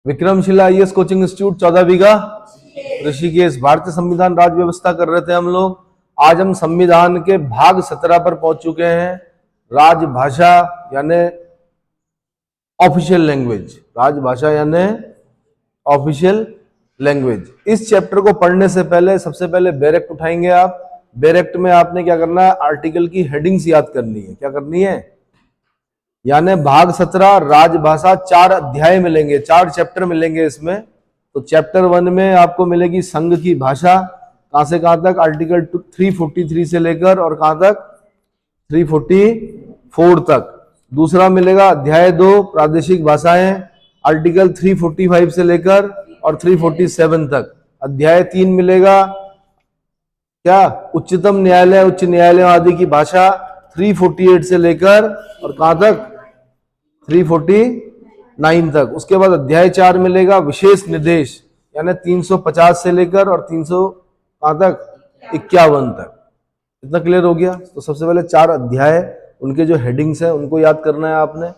Vikramshila IAS coaching institute 14 बीघा ऋषिकेश। भारतीय संविधान राज्य व्यवस्था कर रहे थे हम लोग। आज हम संविधान के भाग 17 पर पहुंच चुके हैं। राजभाषा यानी ऑफिशियल लैंग्वेज, राजभाषा यानी ऑफिशियल लैंग्वेज। इस चैप्टर को पढ़ने से पहले सबसे पहले बैरेक्ट उठाएंगे आप। बैरेक्ट में आपने क्या करना है, आर्टिकल की हेडिंग्स याद करनी है। क्या करनी है? यानी भाग 17 राजभाषा, 4 अध्याय मिलेंगे, 4 चैप्टर मिलेंगे इसमें। तो चैप्टर 1 में आपको मिलेगी संघ की भाषा, कहां से कहां तक, आर्टिकल 343 से लेकर और कहां तक, 344 तक। दूसरा मिलेगा अध्याय 2 प्रादेशिक भाषाएं, आर्टिकल 345 से लेकर और 347 तक। अध्याय 3 मिलेगा क्या, उच्चतम न्यायालय, उच्च न्यायालय आदि की भाषा, 348 से लेकर और कहां तक, 349 तक। उसके बाद अध्याय 4 मिलेगा विशेष निर्देश, यानी 350 से लेकर और 300 कहां तक, 51 तक। इतना क्लियर हो गया? तो सबसे पहले 4 अध्याय, उनके जो हेडिंग्स है उनको याद करना है आपने,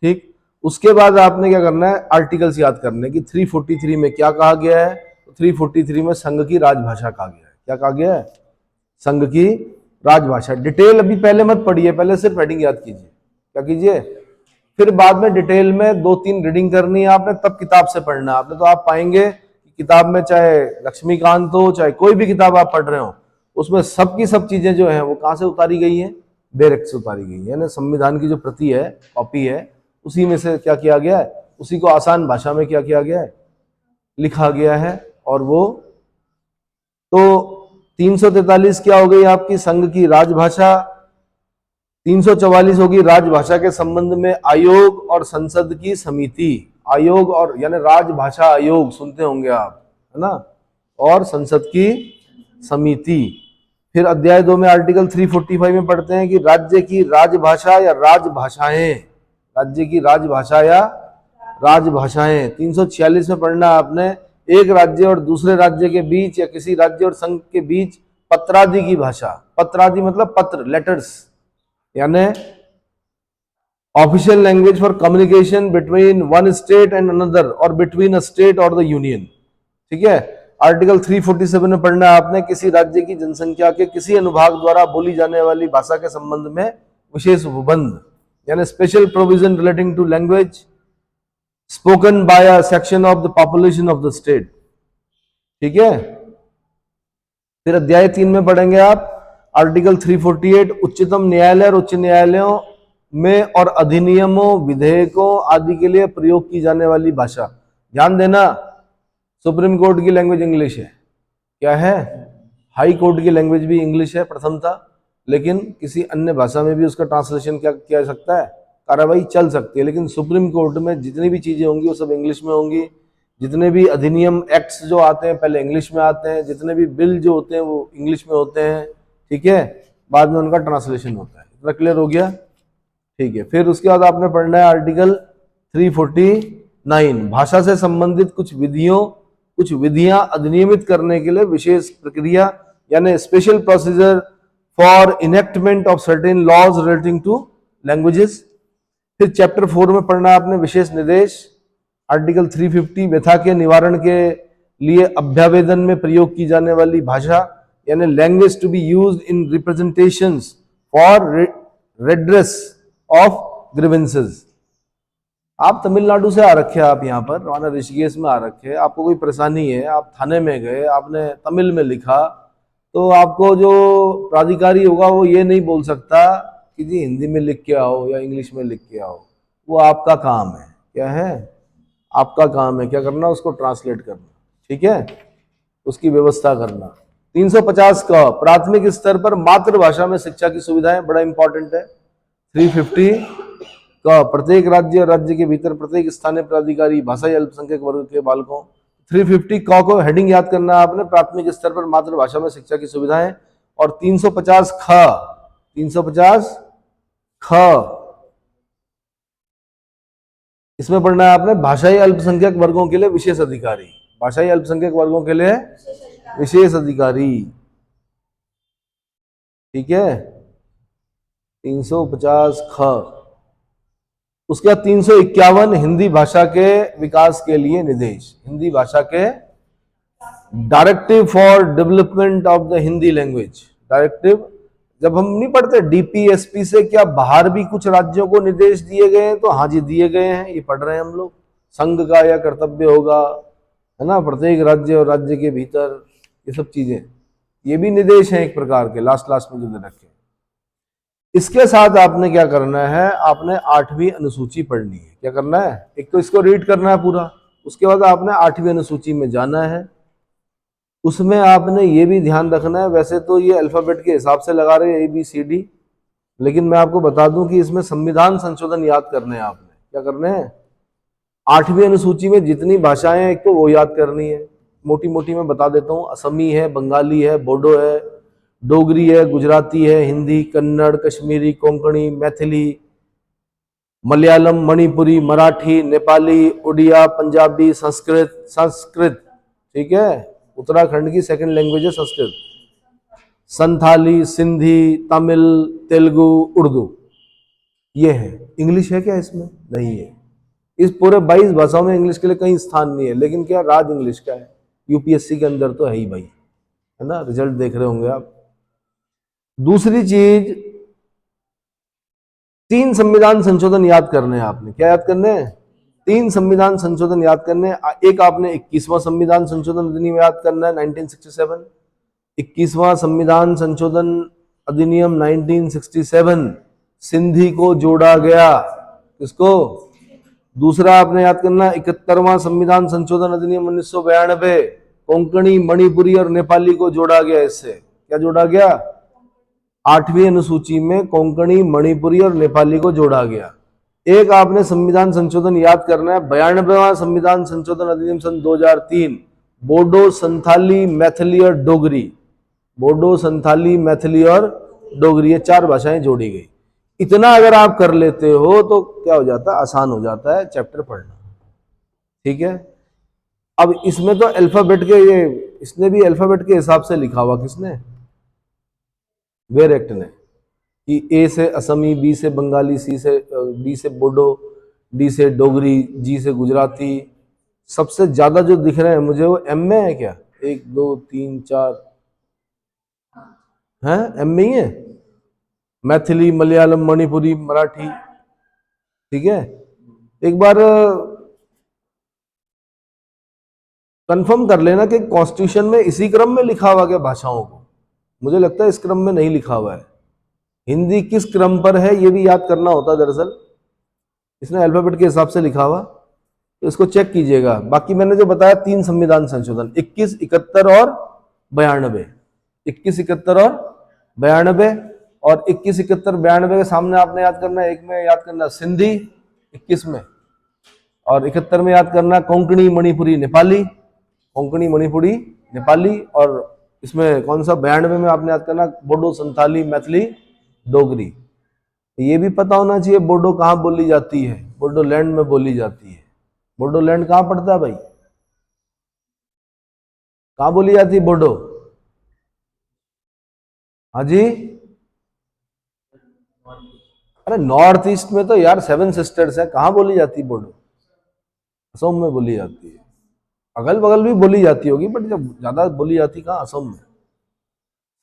ठीक। उसके बाद आपने क्या करना है, आर्टिकल्स याद करने की। 343 में क्या कहा गया है? 343 में संघ की राजभाषा कहा गया है। क्या कहा गया है? संघ की राजभाषा। डिटेल अभी पहले मत पढ़िए, पहले सिर्फ हेडिंग याद कीजिए। क्या कीजिए? फिर बाद में डिटेल में 2-3 रीडिंग करनी है आपने, तब किताब से पढ़ना है आपने। तो आप पाएंगे कि किताब में चाहे लक्ष्मीकांत हो, चाहे कोई भी किताब आप पढ़ रहे हो, उसमें सब की सब चीजें जो है वो कहां से उतारी गई हैं, बैरेक्ट से उतारी गई है। ना संविधान की जो प्रति है, कॉपी है, उसी में से क्या किया गया है, उसी को आसान भाषा में क्या किया गया है, लिखा गया है। और वो तो 343 क्या हो गई आपकी, संघ की राजभाषा। 344 होगी राजभाषा के संबंध में आयोग और संसद की समिति। आयोग और यानी राजभाषा आयोग सुनते होंगे आप, है ना, और संसद की समिति। फिर अध्याय 2 में आर्टिकल 345 में पढ़ते हैं कि राज्य की राजभाषा या राजभाषाएं, राज्य की राजभाषा या राजभाषाएं। 346 में पढ़ना आपने, एक राज्य और दूसरे राज्य के बीच या किसी राज्य और संघ के बीच पत्रादि की भाषा। पत्रादि मतलब पत्र, लेटर्स, यानी official language for communication between one state and another और बिटवीन अ स्टेट और द यूनियन, ठीक है। आर्टिकल 347 में पढ़ना है आपने, किसी राज्य की जनसंख्या के किसी अनुभाग द्वारा बोली जाने वाली भाषा के संबंध में विशेष उपबंध, यानी special provision relating to language spoken by a section of the population of the state, ठीक है। फिर अध्याय 3 में पढ़ेंगे आप आर्टिकल 348 उच्चतम न्यायालय और उच्च न्यायालयों में और अधिनियमों, विधेयकों आदि के लिए प्रयोग की जाने वाली भाषा। ध्यान देना, सुप्रीम कोर्ट की लैंग्वेज इंग्लिश है, क्या है, हाई कोर्ट की लैंग्वेज भी इंग्लिश है प्रथमता, लेकिन किसी अन्य भाषा में भी उसका ट्रांसलेशन क्या किया जा सकता है, कार्रवाई चल सकती है। लेकिन सुप्रीम कोर्ट में जितनी भी चीजें होंगी वो सब इंग्लिश में होंगी। जितने भी अधिनियम, एक्ट्स जो आते हैं पहले इंग्लिश में आते हैं, जितने भी बिल जो होते हैं वो इंग्लिश में होते हैं, ठीक है। बाद में उनका ट्रांसलेशन होता है। इतना क्लियर हो गया? ठीक है। फिर उसके बाद आपने पढ़ना है आर्टिकल 349, भाषा से संबंधित कुछ विधियां अधिनियमित करने के लिए विशेष प्रक्रिया, यानी special procedure for enactment of certain laws relating to languages. फिर चैप्टर 4 में पढ़ना आपने विशेष निर्देश, आर्टिकल 350 व्यथा के निवारण के लिए अभ्यावेदन में प्रयोग की जाने वाली भाषा, यानी language to be used in representations for redress of grievances. आप तमिलनाडु से आ रखे हैं, आप यहाँ पर माना ऋषिकेश में आ रखे हैं, आपको कोई परेशानी है, आप थाने में गए, आपने तमिल में लिखा, तो आपको जो प्राधिकारी होगा वो ये नहीं बोल सकता कि जी हिंदी में लिख के आओ या इंग्लिश में लिख के आओ। वो आपका काम है, क्या है, आपका काम है क्या करना, उसको ट्रांसलेट करना, ठीक है, उसकी व्यवस्था करना। 350 का प्राथमिक स्तर पर मातृभाषा में शिक्षा की सुविधाएं, बड़ा इंपॉर्टेंट है। 350 का प्रत्येक राज्य और राज्य के भीतर प्रत्येक स्थानीय प्राधिकारी भाषाई अल्पसंख्यक वर्ग के बालकों। 350 को हेडिंग याद करना है आपने, प्राथमिक स्तर पर मातृभाषा में शिक्षा की सुविधाएं। और 350 ख इसमें पढ़ना है आपने भाषाई अल्पसंख्यक वर्गों के लिए विशेष अधिकारी, भाषाई अल्पसंख्यक वर्गों के लिए विशेष अधिकारी, ठीक है। 350 ख। उसके बाद 351 हिंदी भाषा के विकास के लिए निर्देश, हिंदी भाषा के directive for development of the Hindi language. Directive जब हम नहीं पढ़ते डीपीएसपी से क्या बाहर भी कुछ राज्यों को निर्देश दिए गए हैं? तो हाँ जी दिए गए हैं, ये पढ़ रहे हैं हम लोग। संघ का या कर्तव्य होगा, है ना, प्रत्येक राज्य और राज्य के भीतर, ये सब चीजें, ये भी निर्देश हैं एक प्रकार के, लास्ट में जो दे रखे। इसके साथ आपने क्या करना है, आपने 8वीं अनुसूची पढ़नी है। क्या करना है? एक तो इसको रीड करना है पूरा, उसके बाद आपने 8वीं अनुसूची में जाना है। उसमें आपने ये भी ध्यान रखना है, वैसे तो ये अल्फाबेट के हिसाब से लगा रहे हैं ABCD, लेकिन मैं आपको बता दूं कि इसमें संविधान संशोधन याद करने हैं आपने। क्या करने हैं? 8वीं अनुसूची में जितनी भाषाएं हैं एक तो वो याद करनी है, मोटी मोटी मैं बता देता हूँ। असमी है, बंगाली है, बोडो है, डोगरी है, गुजराती है, हिंदी, कन्नड़, कश्मीरी, कोंकणी, मैथिली, मलयालम, मणिपुरी, मराठी, नेपाली, उड़िया, पंजाबी, संस्कृत, ठीक है, उत्तराखंड की सेकंड लैंग्वेज है संस्कृत, संथाली, सिंधी, तमिल, तेलुगु, उर्दू, ये है। इंग्लिश है क्या इसमें? नहीं है। इस पूरे 22 भाषाओं में इंग्लिश के लिए कहीं स्थान नहीं है, लेकिन क्या राज इंग्लिश का है, यूपीएससी के अंदर तो है ही भाई, है ना, रिजल्ट देख रहे होंगे आप। दूसरी चीज, 3 संविधान संशोधन याद करने हैं आपने। क्या याद करने हैं? 3 संविधान संशोधन याद करने हैं। एक आपने 21वां संविधान संशोधन अधिनियम याद करना है 1967। 21वां संविधान संशोधन अधिनियम 1967, सिंधी को जोड़ा गया। किसको? दूसरा आपने याद करना है 71वां संविधान संशोधन अधिनियम 1992, कोंकणी, मणिपुरी और नेपाली को जोड़ा गया। इससे क्या जोड़ा गया? 8वीं अनुसूची में कोंकणी, मणिपुरी और नेपाली को जोड़ा गया। एक आपने संविधान संशोधन याद करना है 92वां संविधान संशोधन अधिनियम सन 2003, बोडो, संथाली, मैथिली और डोगरी। बोडो, संथाली, मैथिली और डोगरी, ये 4 भाषाएं जोड़ी गई। इतना अगर आप कर लेते हो तो क्या हो जाता है? आसान हो जाता है चैप्टर पढ़ना, ठीक है। अब इसमें तो अल्फाबेट के, ये इसने भी अल्फाबेट के हिसाब से लिखा हुआ, किसने? वेयर एक्ट ने, कि ए से असमी, बी से बंगाली, बी से बोडो, डी से डोगरी, जी से गुजराती। सबसे ज्यादा जो दिख रहे हैं मुझे वो एम में है। क्या 1 2 3 4 है? एम में ही है। मैथिली, मलयालम, मणिपुरी, मराठी, ठीक है। एक बार कंफर्म कर लेना कि कॉन्स्टिट्यूशन में इसी क्रम में लिखा हुआ क्या भाषाओं को? मुझे लगता है इस क्रम में नहीं लिखा हुआ है। हिंदी किस क्रम पर है ये भी याद करना होता है दरअसल, इसने अल्फाबेट के हिसाब से लिखा हुआ, तो इसको चेक कीजिएगा। बाकी मैंने जो बताया 3 संविधान संशोधन, 21, 71 और 92, 21, 71 और 92, और 21, 71, 92 के सामने आपने याद करना है, एक में याद करना सिंधी, 21 में, और 71 में याद करना कोंकणी, मणिपुरी, नेपाली, कोंकणी, मणिपुरी, नेपाली, और इसमें कौन सा 92 में आपने याद करना बोडो, संथाली, मैथिली, डोगरी। ये भी पता होना चाहिए बोडो कहाँ बोली जाती है, बोडोलैंड में बोली जाती है। बोडोलैंड कहाँ पड़ता है भाई? कहाँ बोली जाती है बोडो? हाँ जी, अरे नॉर्थ ईस्ट में तो यार 7 सिस्टर्स है, कहाँ बोली जाती है बोडो? असम में बोली जाती है। अगल बगल भी बोली जाती होगी, बट जब ज्यादा बोली जाती कहाँ? असम में।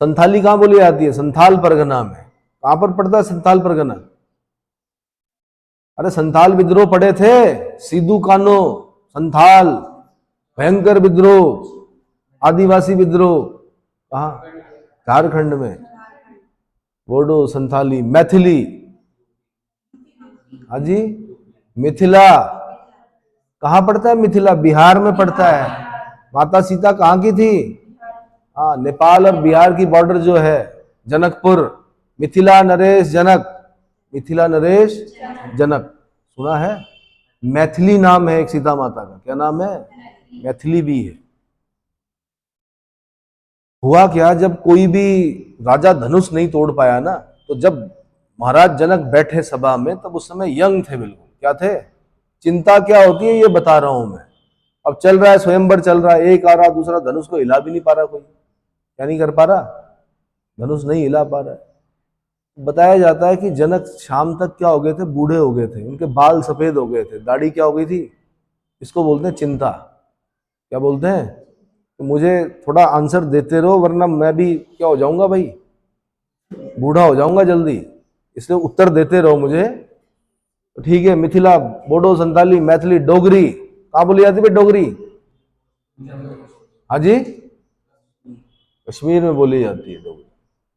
संथाली कहाँ बोली जाती है? संथाल परगना में। कहाँ पर पड़ता है संथाल परगना? अरे संथाल विद्रोह पड़े थे, सीधू कानो, संथाल, भयंकर विद्रोह, आदिवासी विद्रोह। कहाँ? झारखंड में। बोडो, संथाली, मैथिली, हाँ जी, मिथिला कहाँ पड़ता है? मिथिला बिहार में पड़ता है। माता सीता कहाँ की थी? हाँ, नेपाल और बिहार की बॉर्डर जो है, जनकपुर, मिथिला नरेश जनक, मिथिला नरेश जनक, सुना है? मैथिली नाम है एक सीता माता का। क्या नाम है? मैथिली भी है। हुआ क्या, जब कोई भी राजा धनुष नहीं तोड़ पाया ना, तो जब महाराज जनक बैठे सभा में, तब उस समय यंग थे बिल्कुल। क्या थे? चिंता क्या होती है ये बता रहा हूं मैं। अब चल रहा है स्वयंवर, चल रहा है, एक आ रहा, दूसरा धनुष को हिला भी नहीं पा रहा कोई। क्या नहीं कर पा रहा? धनुष नहीं हिला पा रहा है। बताया जाता है कि जनक शाम तक क्या हो गए थे, बूढ़े हो गए थे, उनके बाल सफेद हो गए थे, दाढ़ी क्या हो गई थी, इसको बोलते हैं चिंता। क्या बोलते हैं? तो मुझे थोड़ा आंसर देते रहो वरना मैं भी क्या हो जाऊंगा भाई, बूढ़ा हो जाऊंगा जल्दी, इसलिए उत्तर देते रहो मुझे। तो ठीक है, मिथिला, बोडो, संताली, मैथिली, डोगरी कहाँ बोली जाती है डोगरी? हाँ जी, कश्मीर में बोली जाती है डोगरी।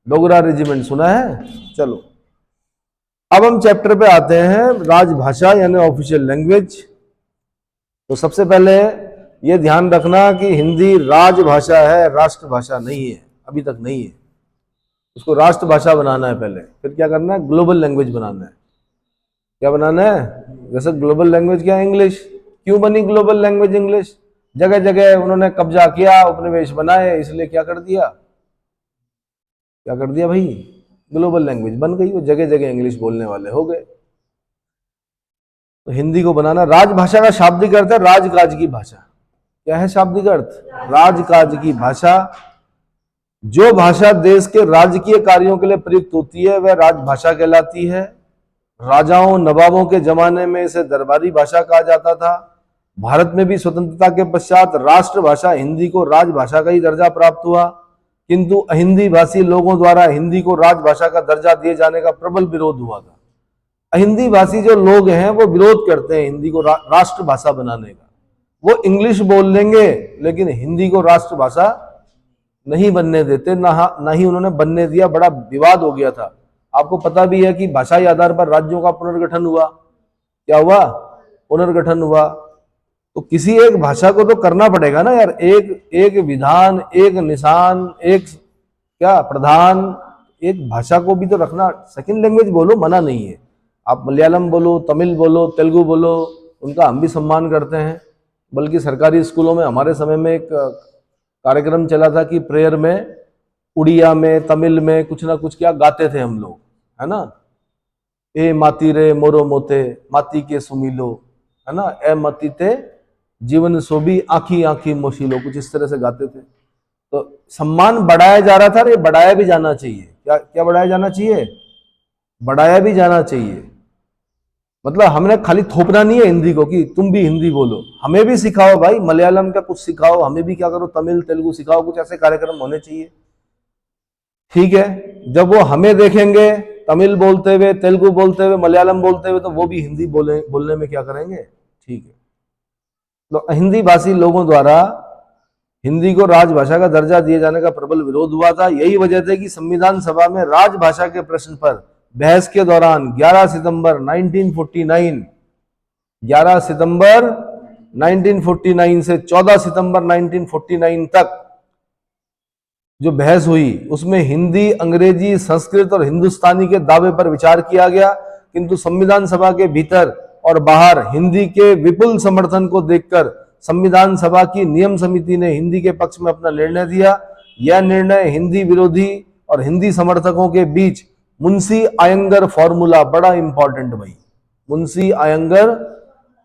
डोगरा रेजिमेंट सुना है? चलो अब हम चैप्टर पे आते हैं, राजभाषा यानी ऑफिशियल लैंग्वेज। तो सबसे पहले ये ध्यान रखना कि हिंदी राजभाषा है, राष्ट्रभाषा नहीं है, अभी तक नहीं है। उसको राष्ट्रभाषा बनाना है पहले, फिर क्या करना है, ग्लोबल लैंग्वेज बनाना है। क्या बनाना है? जैसे ग्लोबल लैंग्वेज क्या है, इंग्लिश। क्यों बनी ग्लोबल लैंग्वेज इंग्लिश? जगह जगह उन्होंने कब्जा किया, उपनिवेश बनाए, इसलिए क्या कर दिया, क्या कर दिया भाई, ग्लोबल लैंग्वेज बन गई, वो जगह जगह इंग्लिश बोलने वाले हो गए। तो हिंदी को बनाना, राजभाषा का शाब्दिक अर्थ है राजकाज की भाषा। क्या है शाब्दिक अर्थ? राजकाज की भाषा। जो भाषा देश के राजकीय कार्यों के लिए प्रयुक्त होती है वह राजभाषा कहलाती है। राजाओं नवाबों के जमाने में इसे दरबारी भाषा कहा जाता था। भारत में भी स्वतंत्रता के पश्चात राष्ट्रभाषा हिंदी को राजभाषा का ही दर्जा प्राप्त हुआ, किंतु अहिंदी भाषी लोगों द्वारा हिंदी को राजभाषा का दर्जा दिए जाने का प्रबल विरोध हुआ था। अहिंदी भाषी जो लोग हैं वो विरोध करते हैं हिंदी को राष्ट्रभाषा बनाने का। वो इंग्लिश बोल लेंगे लेकिन हिंदी को राष्ट्रभाषा नहीं बनने देते, ना ही उन्होंने बनने दिया। बड़ा विवाद हो गया था। आपको पता भी है कि भाषाई आधार पर राज्यों का पुनर्गठन हुआ। क्या हुआ? पुनर्गठन हुआ। तो किसी एक भाषा को तो करना पड़ेगा ना यार, एक विधान, एक निशान, एक क्या प्रधान, एक भाषा को भी तो रखना। सेकंड लैंग्वेज बोलो, मना नहीं है, आप मलयालम बोलो, तमिल बोलो, तेलुगु बोलो, उनका हम भी सम्मान करते हैं। बल्कि सरकारी स्कूलों में हमारे समय में एक कार्यक्रम चला था कि प्रेयर में उड़िया में, तमिल में कुछ ना कुछ क्या गाते थे हम लोग, है ना। ए माती रे मोरो मोते माती के सुमिलो, है ना, ए मती ते जीवन सोबी आंखी आंखी मोशीलो, कुछ इस तरह से गाते थे। तो सम्मान बढ़ाया जा रहा था, ये बढ़ाया भी जाना चाहिए। क्या क्या बढ़ाया जाना चाहिए? बढ़ाया भी जाना चाहिए। मतलब हमने खाली थोपना नहीं है हिंदी को कि तुम भी हिंदी बोलो, हमें भी सिखाओ भाई, मलयालम का कुछ सिखाओ, हमें भी क्या करो, तमिल तेलुगु सिखाओ, कुछ ऐसे कार्यक्रम होने चाहिए। ठीक है, जब वो हमें देखेंगे तमिल बोलते हुए, तेलुगु बोलते हुए, मलयालम बोलते हुए, तो वो भी हिंदी बोलने में क्या करेंगे। ठीक है, तो हिंदी भाषी लोगों द्वारा हिंदी को राजभाषा का दर्जा दिए जाने का प्रबल विरोध हुआ था। यही वजह थी कि संविधान सभा में राजभाषा के प्रश्न पर बहस के दौरान 11 सितंबर 1949, 11 सितंबर 1949 से 14 सितंबर 1949 तक जो बहस हुई उसमें हिंदी, अंग्रेजी, संस्कृत और हिंदुस्तानी के दावे पर विचार किया गया, किंतु संविधान सभा के भीतर और बाहर हिंदी के विपुल समर्थन को देखकर संविधान सभा की नियम समिति ने हिंदी के पक्ष में अपना निर्णय दिया। यह निर्णय हिंदी विरोधी और हिंदी समर्थकों के बीच मुंशी आयंगर फॉर्मूला, बड़ा इंपॉर्टेंट भाई, मुंशी आयंगर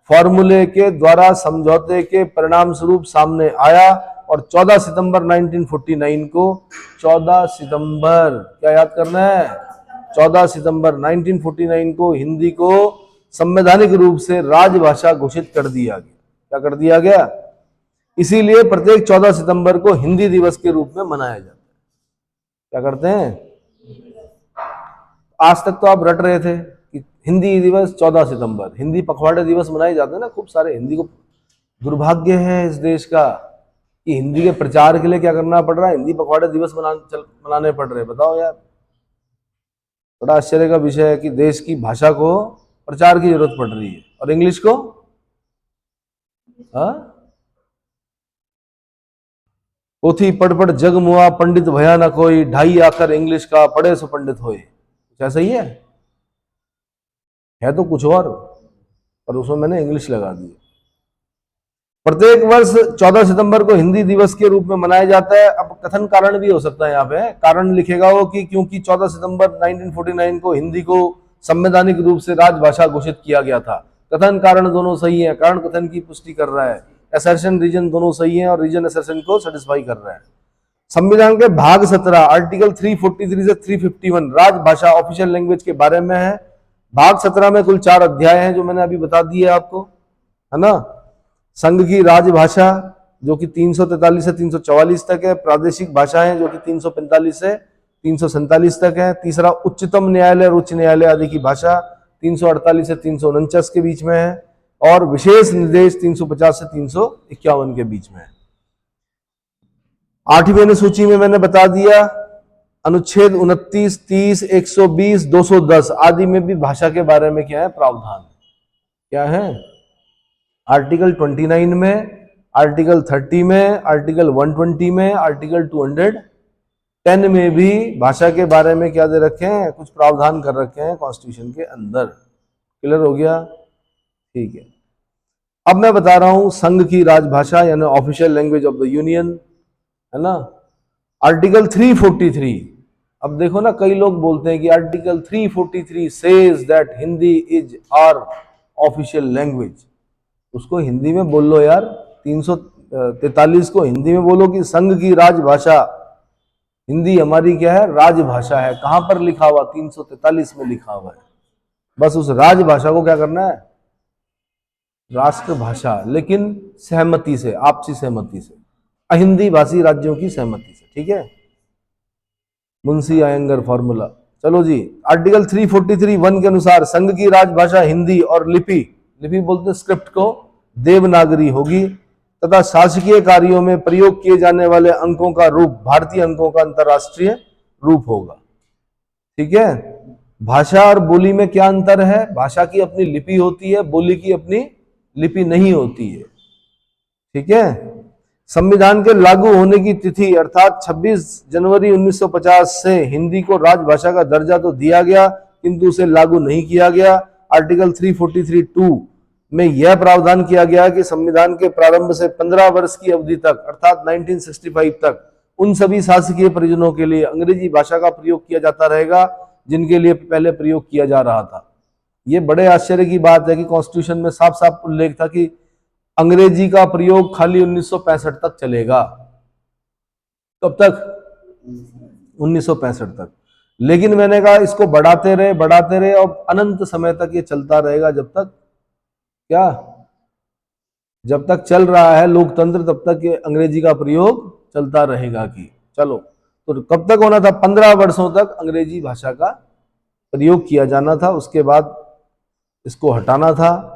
फॉर्मूले के द्वारा समझौते के परिणाम स्वरूप सामने आया और 14 सितंबर 1949 को, 14 सितंबर, क्या याद करना है, 14 सितंबर 1949 को हिंदी को संवैधानिक रूप से राजभाषा घोषित कर दिया गया। क्या कर दिया गया? इसीलिए प्रत्येक 14 सितंबर को हिंदी दिवस के रूप में मनाया जाता है। क्या करते हैं? आज तक तो आप रट रहे थे कि हिंदी दिवस 14 सितंबर, हिंदी पखवाड़े दिवस मनाए जाते हैं ना खूब सारे। हिंदी को दुर्भाग्य है इस देश का कि हिंदी के प्रचार के लिए क्या करना पड़ रहा है, हिंदी पखवाड़े दिवस मनाने पड़ रहे हैं। बताओ यार, बड़ा आश्चर्य का विषय है कि देश की भाषा को प्रचार की जरूरत पड़ रही है और इंग्लिश को पोथी पढ़ पढ़ जग मुआ, पंडित भया न कोई, ढाई आकर इंग्लिश का पढ़े सो पंडित होए। क्या सही है तो कुछ और उसमें मैंने इंग्लिश लगा दी। प्रत्येक वर्ष 14 सितंबर को हिंदी दिवस के रूप में मनाया जाता है। अब कथन कारण भी हो सकता है, यहाँ पे कारण लिखेगा वो कि क्योंकि 14 सितंबर 1949 को हिंदी को संवैधानिक रूप से राजभाषा घोषित किया गया था। कथन कारण दोनों सही है, कारण कथन की पुष्टि कर रहा है, असर्शन रीजन दोनों सही है और रीजन असर्शन को सेटिस्फाई कर रहा है। संविधान के भाग 17 आर्टिकल 343 से 351 राजभाषा ऑफिशियल लैंग्वेज के बारे में है। भाग 17 में कुल 4 अध्याय हैं जो मैंने अभी बता दिए आपको, है ना। संघ की राजभाषा जो कि 343 से 344 तक है, प्रादेशिक भाषाएं जो कि 345 से 347 तक है। तीसरा उच्चतम न्यायालय और उच्च न्यायालय आदि की भाषा 348 से 349 के बीच में है, और विशेष निर्देश 350 से 351 के बीच में है। 8वीं अनुसूची में मैंने बता दिया अनुच्छेद 29, 30, 120, 210 आदि में भी भाषा के बारे में क्या है प्रावधान, क्या है आर्टिकल 29 में, आर्टिकल 30 में, आर्टिकल 120 में, आर्टिकल 210 में भी भाषा के बारे में क्या दे रखे हैं, कुछ प्रावधान कर रखे हैं कॉन्स्टिट्यूशन के अंदर। क्लियर हो गया, ठीक है। अब मैं बता रहा हूं संघ की राजभाषा यानी official language of the union, है ना। आर्टिकल 343, अब देखो ना कई लोग बोलते हैं कि article 343 says that Hindi is our official language. उसको हिंदी में बोल लो यार, 343 को हिंदी में बोलो कि संघ की राजभाषा, हिंदी हमारी क्या है राजभाषा है। कहां पर लिखा हुआ, 343 में लिखा हुआ है। बस उस राजभाषा को क्या करना है राष्ट्रभाषा, लेकिन सहमति से, आपसी सहमति से, अहिंदी भाषी राज्यों की सहमति से, ठीक है। मुंशी आयंगर फॉर्मूला। चलो जी, आर्टिकल 343(1) के अनुसार संघ की राजभाषा हिंदी और लिपि बोलते स्क्रिप्ट को देवनागरी होगी तथा शासकीय कार्यों में प्रयोग किए जाने वाले अंकों का रूप भारतीय अंकों का अंतरराष्ट्रीय रूप होगा, ठीक है। भाषा और बोली में क्या अंतर है, भाषा की अपनी लिपि होती है, बोली की अपनी लिपि नहीं होती है, ठीक है। संविधान के लागू होने की तिथि अर्थात 26 जनवरी 1950 से हिंदी को राजभाषा का दर्जा तो दिया गया किंतु उसे लागू नहीं किया गया। आर्टिकल 343(2) में यह प्रावधान किया गया कि संविधान के प्रारंभ से 15 वर्ष की अवधि तक अर्थात 1965 तक उन सभी शासकीय परिजनों के लिए अंग्रेजी भाषा का प्रयोग किया जाता रहेगा जिनके लिए पहले प्रयोग किया जा रहा था। यह बड़े आश्चर्य की बात है कि कॉन्स्टिट्यूशन में साफ साफ उल्लेख था कि अंग्रेजी का प्रयोग खाली 1965 तक चलेगा। कब तक, 1965 तक। लेकिन मैंने कहा इसको बढ़ाते रहे और अनंत समय तक ये चलता रहेगा, जब तक क्या, जब तक चल रहा है लोकतंत्र तब तक ये अंग्रेजी का प्रयोग चलता रहेगा। कि चलो, तो कब तक होना था, 15 वर्षों तक अंग्रेजी भाषा का प्रयोग किया जाना था, उसके बाद इसको हटाना था।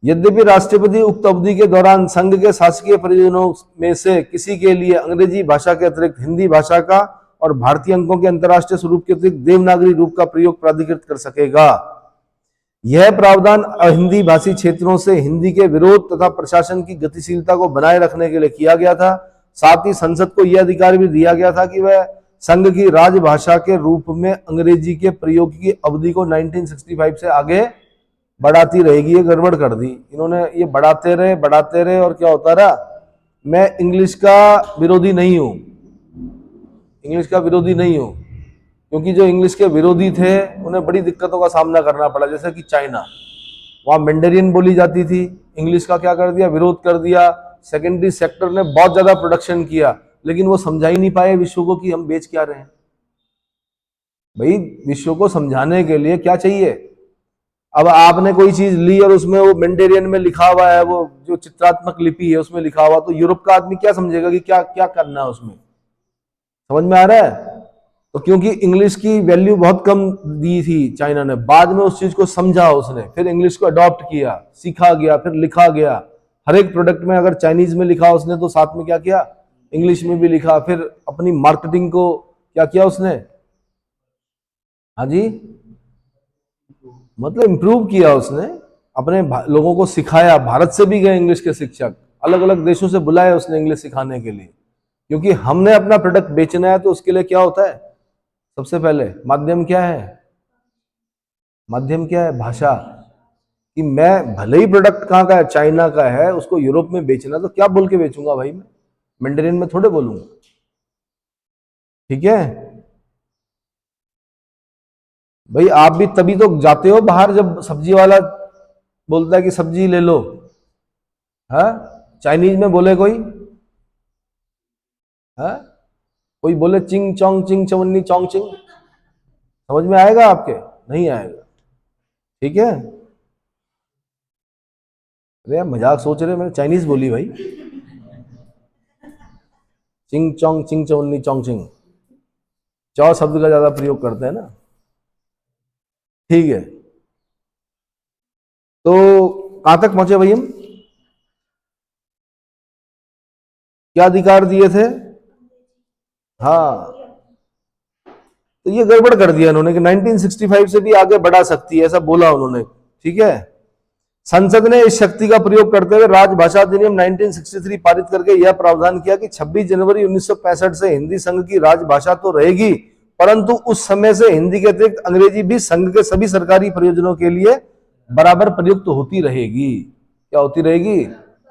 यद्यपि राष्ट्रपति उक्त अवधि के दौरान संघ के शासकीय परिजनों में से किसी के लिए अंग्रेजी भाषा के अतिरिक्त हिंदी भाषा का और भारतीय अंकों के अंतर्राष्ट्रीय स्वरूप के अतिरिक्त देवनागरी रूप का प्रयोग प्राधिकृत कर सकेगा। यह प्रावधान हिंदी भाषी क्षेत्रों से हिंदी के विरोध तथा प्रशासन की गतिशीलता को बनाए रखने के लिए किया गया था। साथ ही संसद को यह अधिकार भी दिया गया था कि वह संघ की राजभाषा के रूप में अंग्रेजी के प्रयोग की अवधि को 1965 से आगे बढ़ाती रहेगी। ये गड़बड़ कर दी इन्होंने, ये बढ़ाते रहे और क्या होता रहा। मैं इंग्लिश का विरोधी नहीं हूं, क्योंकि जो इंग्लिश के विरोधी थे उन्हें बड़ी दिक्कतों का सामना करना पड़ा। जैसे कि चाइना, वहां मैंडेरियन बोली जाती थी, इंग्लिश का क्या कर दिया, विरोध कर दिया। सेकेंडरी सेक्टर ने बहुत ज्यादा प्रोडक्शन किया, लेकिन वो समझा ही नहीं पाए विश्व को कि हम बेच क्या रहे हैं। भाई विश्व को समझाने के लिए क्या चाहिए, अब आपने कोई चीज ली और उसमें वो मैंडेरियन में लिखा हुआ है, वो जो चित्रात्मक लिपि है उसमें लिखा हुआ, तो यूरोप का आदमी क्या समझेगा कि क्या क्या करना है उसमें, समझ में आ रहा है। तो क्योंकि इंग्लिश की वैल्यू बहुत कम दी थी चाइना ने, बाद में उस चीज को समझा उसने, फिर इंग्लिश को अडॉप्ट किया, सीखा गया, फिर लिखा गया। हर एक प्रोडक्ट में अगर चाइनीज में लिखा उसने तो साथ में क्या किया, इंग्लिश में भी लिखा। फिर अपनी मार्केटिंग को क्या किया उसने, हाँ जी, मतलब इंप्रूव किया उसने, अपने लोगों को सिखाया। भारत से भी गए इंग्लिश के शिक्षक, अलग अलग देशों से बुलाए उसने इंग्लिश सिखाने के लिए। क्योंकि हमने अपना प्रोडक्ट बेचना है तो उसके लिए क्या होता है, सबसे पहले माध्यम क्या है, भाषा। कि मैं भले ही प्रोडक्ट कहाँ का है, चाइना का है, उसको यूरोप में बेचना, तो क्या बोल के बेचूंगा भाई, मैं मैंडेरियन में थोड़े बोलूंगा, ठीक है भाई। आप भी तभी तो जाते हो बाहर जब सब्जी वाला बोलता है कि सब्जी ले लो, हाँ, चाइनीज में बोले कोई, हाँ, कोई बोले चिंग चोंग चिंग चवन्नी चोंग चिंग, समझ में आएगा आपके? नहीं आएगा। ठीक है, अरे मजाक सोच रहे, मैंने चाइनीज बोली भाई। चिंग चोंग चिंग चवन्नी चोंग चिंग, चौ शब्द का ज्यादा प्रयोग करते हैं ना। ठीक है, तो कहां तक पहुंचे भाई हम? क्या अधिकार दिए थे? हाँ, तो ये गड़बड़ कर दिया इन्होंने कि 1965 से भी आगे बढ़ा सकती है, ऐसा बोला उन्होंने। ठीक है, संसद ने इस शक्ति का प्रयोग करते हुए राजभाषा अधिनियम 1963 पारित करके यह प्रावधान किया कि 26 जनवरी 1965 से हिंदी संघ की राजभाषा तो रहेगी, परंतु उस समय से हिंदी के अतिरिक्त अंग्रेजी भी संघ के सभी सरकारी प्रयोजनों के लिए बराबर प्रयुक्त होती रहेगी। क्या होती रहेगी?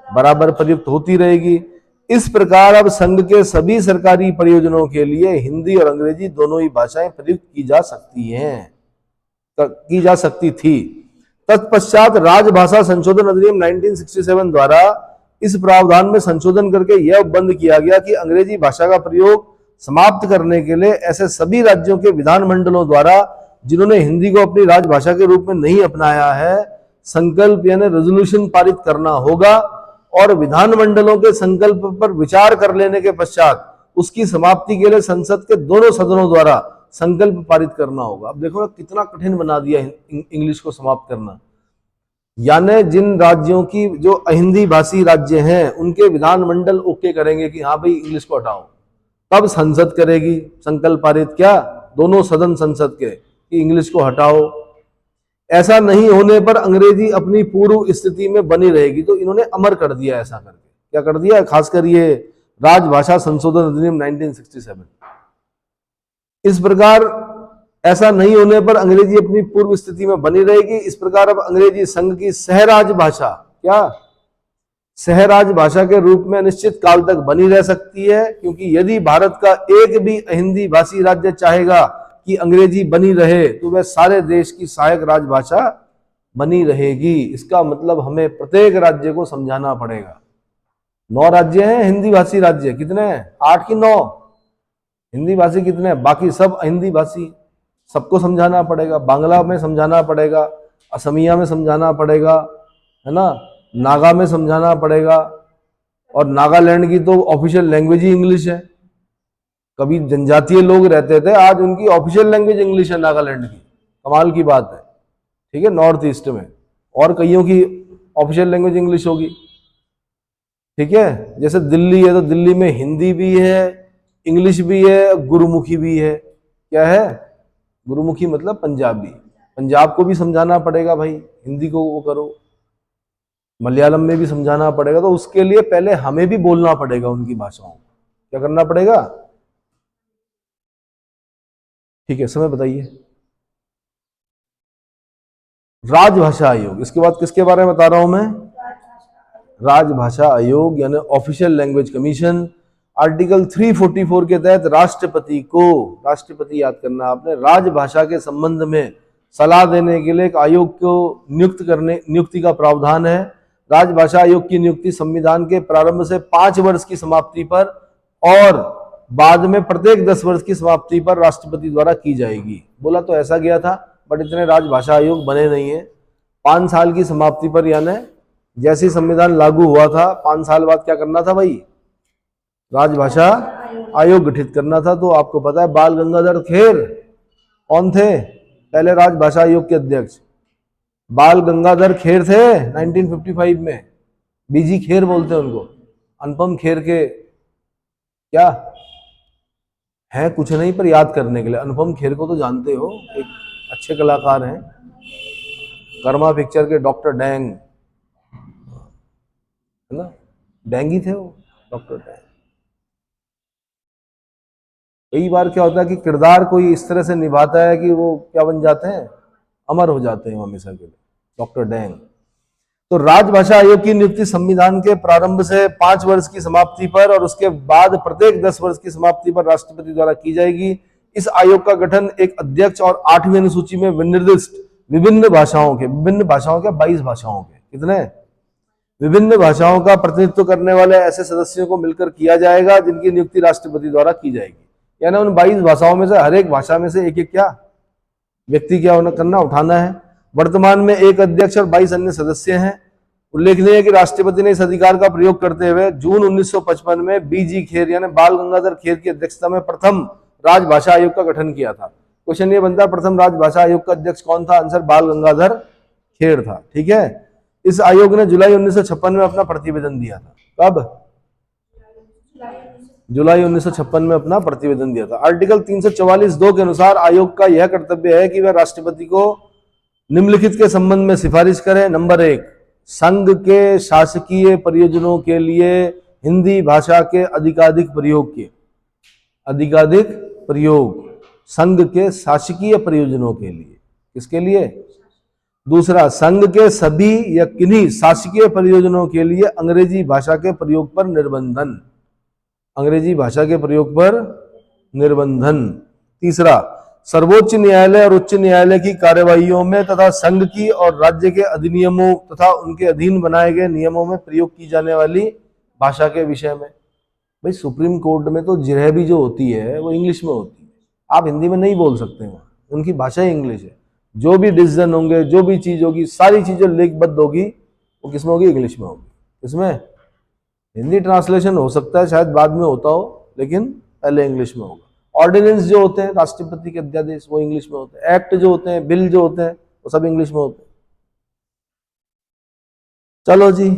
बराबर प्रयुक्त होती रहेगी। इस प्रकार अब संघ के सभी सरकारी प्रयोजनों के लिए हिंदी और अंग्रेजी दोनों ही भाषाएं प्रयुक्त की जा सकती हैं, की जा सकती थी। तत्पश्चात राजभाषा संशोधन अधिनियम 1967 द्वारा इस प्रावधान में संशोधन करके यह बंद किया गया कि अंग्रेजी भाषा का प्रयोग समाप्त करने के लिए ऐसे सभी राज्यों के विधानमंडलों द्वारा जिन्होंने हिंदी को अपनी राजभाषा के रूप में नहीं अपनाया है, संकल्प यानी रेजोल्यूशन पारित करना होगा और विधानमंडलों के संकल्प पर विचार कर लेने के पश्चात उसकी समाप्ति के लिए संसद के दोनों सदनों द्वारा संकल्प पारित करना होगा। अब देखो ना कितना कठिन बना दिया इंग्लिश को समाप्त करना। यानी जिन राज्यों की जो अहिंदी भाषी राज्य हैं उनके विधानमंडल ओके करेंगे कि हाँ भाई इंग्लिश को हटाओ, तब संसद करेगी संकल्प पारित, क्या दोनों सदन संसद के, कि इंग्लिश को हटाओ। ऐसा नहीं होने पर अंग्रेजी अपनी पूर्व स्थिति में बनी रहेगी। तो इन्होंने अमर कर दिया ऐसा करके। क्या कर दिया? खासकर ये राजभाषा संशोधन अधिनियम 1967। इस प्रकार ऐसा नहीं होने पर अंग्रेजी अपनी पूर्व स्थिति में बनी रहेगी। इस प्रकार अब अंग्रेजी संघ की सहराज भाषा, क्या सहराज भाषा के रूप में निश्चित काल तक बनी रह सकती है, क्योंकि यदि भारत का एक भी हिंदी भाषी राज्य चाहेगा कि अंग्रेजी बनी रहे तो वह सारे देश की सहायक राजभाषा बनी रहेगी। इसका मतलब हमें प्रत्येक राज्य को समझाना पड़ेगा। 9 राज्य हैं हिंदी भाषी राज्य, कितने हैं? 8 की 9? हिंदी भाषी कितने हैं? बाकी सब हिंदी भाषी, सबको समझाना पड़ेगा। बांग्ला में समझाना पड़ेगा, असमिया में समझाना पड़ेगा, है ना, नागा में समझाना पड़ेगा, और नागालैंड की तो ऑफिशियल लैंग्वेज ही इंग्लिश है। कभी जनजातीय लोग रहते थे, आज उनकी ऑफिशियल लैंग्वेज इंग्लिश है नागालैंड की। कमाल की बात है। ठीक है, नॉर्थ ईस्ट में और कईयों की ऑफिशियल लैंग्वेज इंग्लिश होगी। ठीक है, जैसे दिल्ली है तो दिल्ली में हिंदी भी है, इंग्लिश भी है, गुरुमुखी भी है। क्या है? गुरुमुखी मतलब पंजाबी। पंजाब को भी समझाना पड़ेगा भाई, हिंदी को वो करो। मलयालम में भी समझाना पड़ेगा, तो उसके लिए पहले हमें भी बोलना पड़ेगा उनकी भाषाओं। क्या करना पड़ेगा? ठीक है, समय बताइए। राजभाषा आयोग, इसके बाद किसके बारे में बता रहा हूं मैं? राजभाषा आयोग यानी ऑफिशियल लैंग्वेज कमीशन। आर्टिकल 344 के तहत राष्ट्रपति को, राष्ट्रपति याद करना आपने, राजभाषा के संबंध में सलाह देने के लिए एक आयोग को नियुक्ति का प्रावधान है। राजभाषा आयोग की नियुक्ति संविधान के प्रारंभ से 5 वर्ष की समाप्ति पर और बाद में प्रत्येक 10 वर्ष की समाप्ति पर राष्ट्रपति द्वारा की जाएगी। बोला तो ऐसा गया था, बट इतने राजभाषा आयोग बने नहीं है। 5 साल की समाप्ति पर, यानी जैसे संविधान लागू हुआ था 5 साल बाद क्या करना था भाई? राजभाषा आयोग गठित करना था। तो आपको पता है बाल गंगाधर खेर कौन थे? पहले राजभाषा आयोग के अध्यक्ष बाल गंगाधर खेर थे 1955 में। बीजी खेर बोलते हैं उनको। अनुपम खेर के क्या है? कुछ नहीं, पर याद करने के लिए। अनुपम खेर को तो जानते हो, एक अच्छे कलाकार हैं, कर्मा पिक्चर के डॉक्टर डैंग, है ना, डैंगी थे वो, डॉक्टर डैंग। कई बार क्या होता है कि किरदार कोई इस तरह से निभाता है कि वो क्या बन जाते हैं? अमर हो जाते हैं हमेशा के लिए। Doctor dang. तो राजभाषा आयोग की नियुक्ति संविधान के प्रारंभ से 5 वर्ष की समाप्ति पर और उसके बाद प्रत्येक 10 वर्ष की समाप्ति पर राष्ट्रपति द्वारा की जाएगी। इस आयोग का गठन एक अध्यक्ष और 8वीं अनुसूची में विनिर्दिष्ट विभिन्न भाषाओं के 22 भाषाओं के, कितने? विभिन्न भाषाओं का प्रतिनिधित्व करने वाले ऐसे सदस्यों को मिलकर किया जाएगा, जिनकी नियुक्ति राष्ट्रपति द्वारा की जाएगी। यानी उन 22 भाषाओं में से हर एक भाषा में से एक एक क्या व्यक्ति क्या होना करना उठाना है। वर्तमान में एक अध्यक्ष और 22 अन्य सदस्य हैं। उल्लेखनीय है कि राष्ट्रपति ने इस अधिकार का प्रयोग करते हुए जून 1955 में बीजी खेर यानी बाल गंगाधर खेर की अध्यक्षता में प्रथम राजभाषा आयोग का गठन किया था। क्वेश्चन ये बनता है प्रथम राजभाषा आयोग का अध्यक्ष कौन था? आंसर बाल गंगाधर खेर था। ठीक है, इस आयोग ने जुलाई 1956 में अपना प्रतिवेदन दिया था। कब? जुलाई 1956 में अपना प्रतिवेदन दिया था। आर्टिकल 344(2) के अनुसार आयोग का यह कर्तव्य है कि वह राष्ट्रपति को निम्नलिखित के संबंध में सिफारिश करे। नंबर 1, संघ के शासकीय प्रयोजनों के लिए हिंदी भाषा के अधिकाधिक प्रयोग के अधिकाधिक प्रयोग संघ के शासकीय प्रयोजनों के लिए। किसके लिए? दूसरा, संघ के सभी या किन्हीं शासकीय प्रयोजनों के लिए अंग्रेजी भाषा के प्रयोग पर निर्बंधन, अंग्रेजी भाषा के प्रयोग पर निर्बंधन। तीसरा, सर्वोच्च न्यायालय और उच्च न्यायालय की कार्यवाहियों में तथा संघ की और राज्य के अधिनियमों तथा उनके अधीन बनाए गए नियमों में प्रयोग की जाने वाली भाषा के विषय में। भाई सुप्रीम कोर्ट में तो जिरह भी जो होती है वो इंग्लिश में होती है, आप हिंदी में नहीं बोल सकते वहां, उनकी भाषा ही इंग्लिश है। जो भी डिसीजन होंगे, जो भी चीज होगी, सारी चीजें लेखबद्ध होगी वो किसमें होगी? इंग्लिश में होगी। किसमें? हिंदी ट्रांसलेशन हो सकता है शायद बाद में होता हो, लेकिन पहले इंग्लिश में होगा। ऑर्डिनेंस जो होते हैं, राष्ट्रपति के अध्यादेश, वो इंग्लिश में होते हैं। एक्ट जो होते हैं, बिल जो होते हैं, वो सब इंग्लिश में होते हैं। चलो जी,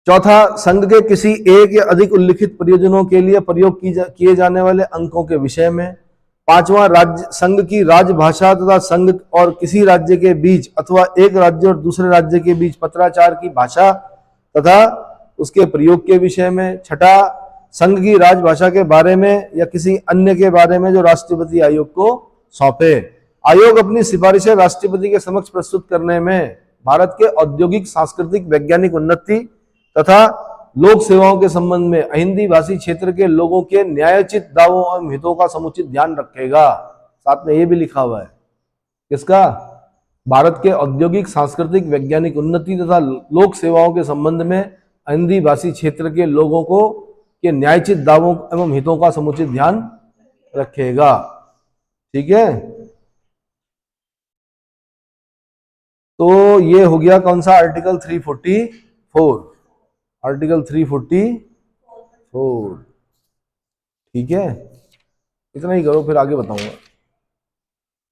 चौथा, संघ के किसी एक या अधिक उल्लिखित प्रयोजनों के लिए प्रयोग किए जाने वाले अंकों के विषय में। पांचवा, राज्य संघ की राजभाषा तथा संघ और किसी राज्य के बीच अथवा एक राज्य और दूसरे राज्य के बीच पत्राचार की भाषा तथा उसके प्रयोग के विषय में। छठा, संघ की राजभाषा के बारे में या किसी अन्य के बारे में जो राष्ट्रपति आयोग को सौंपे। आयोग अपनी सिफारिशें राष्ट्रपति के समक्ष प्रस्तुत करने में भारत के औद्योगिक, सांस्कृतिक, वैज्ञानिक उन्नति तथा लोक सेवाओं के संबंध में हिंदी भाषी क्षेत्र के लोगों के न्यायोचित दावों एवं हितों का समुचित ध्यान रखेगा। साथ में ये भी लिखा हुआ है, किसका? भारत के औद्योगिक, सांस्कृतिक, वैज्ञानिक उन्नति तथा लोक सेवाओं के संबंध में हिंदी भाषी क्षेत्र के लोगों को के न्यायोचित दावों एवं हितों का समुचित ध्यान रखेगा। ठीक है, तो ये हो गया कौन सा? Article 344, article 344। ठीक है, इतना ही करो, फिर आगे बताऊंगा।